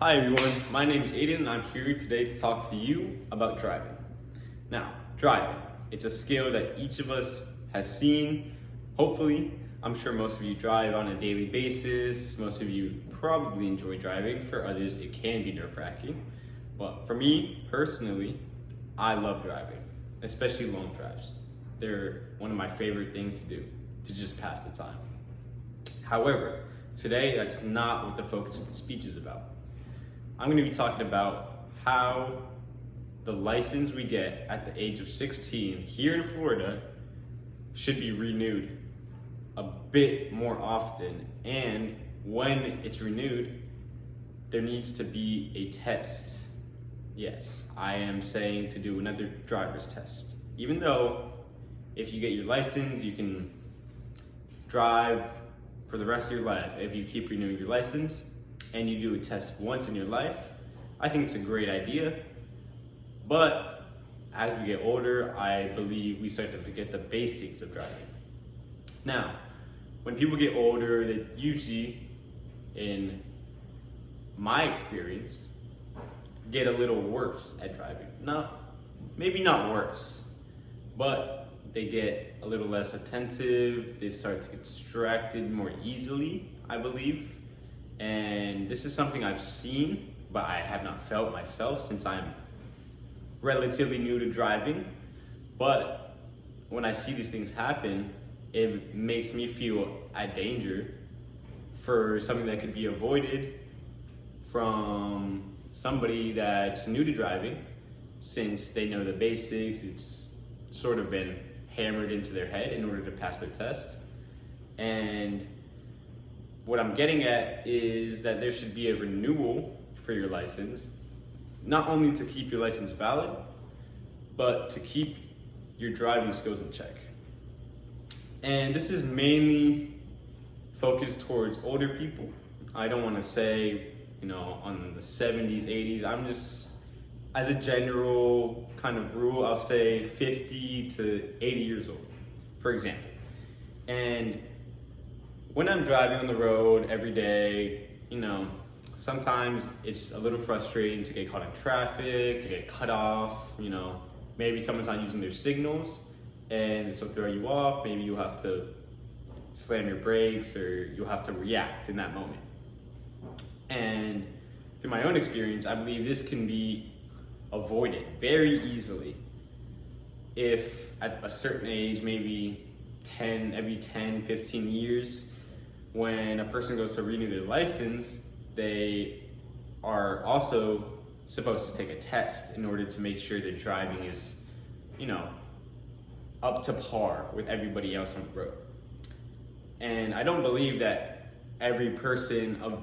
Hi everyone, my name is Aiden and I'm here today to talk to you about driving. Now, driving, it's a skill that each of us has seen, hopefully. I'm sure most of you drive on a daily basis, most of you probably enjoy driving, for others it can be nerve-wracking. But for me, personally, I love driving, especially long drives. They're one of my favorite things to do, to just pass the time. However, today that's not what the focus of the speech is about. I'm going to be talking about how the license we get at the age of 16 here in Florida should be renewed a bit more often, and when it's renewed, there needs to be a test. Yes, I am saying to do another driver's test. Even though if you get your license, you can drive for the rest of your life if you keep renewing your license and you do a test once in your life. I think it's a great idea, but as we get older, I believe we start to forget the basics of driving. Now, when people get older, they usually, in my experience, get a little worse at driving. Maybe not worse, but they get a little less attentive, they start to get distracted more easily, I believe. And this is something I've seen, but I have not felt myself since I'm relatively new to driving. But when I see these things happen, it makes me feel at danger for something that could be avoided from somebody that's new to driving, since they know the basics. It's sort of been hammered into their head in order to pass their test. And what I'm getting at is that there should be a renewal for your license, not only to keep your license valid, but to keep your driving skills in check. And this is mainly focused towards older people. I don't want to say, on the 70s, 80s. I'm just, as a general kind of rule, I'll say 50 to 80 years old, for example. And when I'm driving on the road every day, sometimes it's a little frustrating to get caught in traffic, to get cut off, maybe someone's not using their signals and this will throw you off. Maybe you have to slam your brakes or you'll have to react in that moment. And through my own experience, I believe this can be avoided very easily if at a certain age, maybe every 10, 15 years, when a person goes to renew their license, they are also supposed to take a test in order to make sure their driving is, up to par with everybody else on the road. And I don't believe that every person of,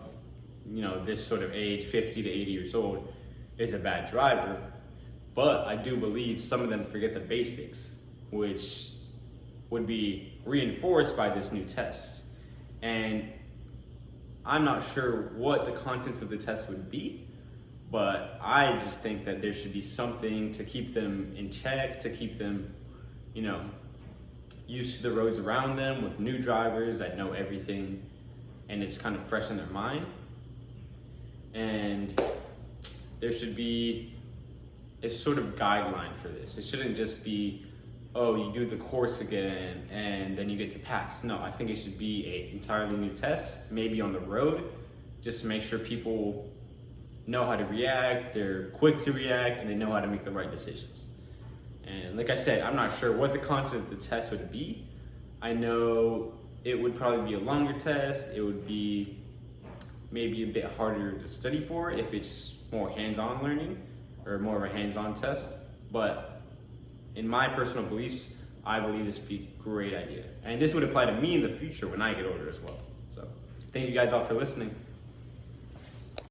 this sort of age, 50 to 80 years old, is a bad driver, but I do believe some of them forget the basics, which would be reinforced by this new test. And I'm not sure what the contents of the test would be, but I just think that there should be something to keep them in check, to keep them, used to the roads around them with new drivers that know everything and it's kind of fresh in their mind. And there should be a sort of guideline for this. It shouldn't just be, oh, you do the course again and then you get to pass. No, I think it should be an entirely new test, maybe on the road, just to make sure people know how to react, they're quick to react, and they know how to make the right decisions. And like I said, I'm not sure what the content of the test would be. I know it would probably be a longer test. It would be maybe a bit harder to study for if it's more hands-on learning or more of a hands-on test. But in my personal beliefs, I believe this would be a great idea. And this would apply to me in the future when I get older as well. So thank you guys all for listening.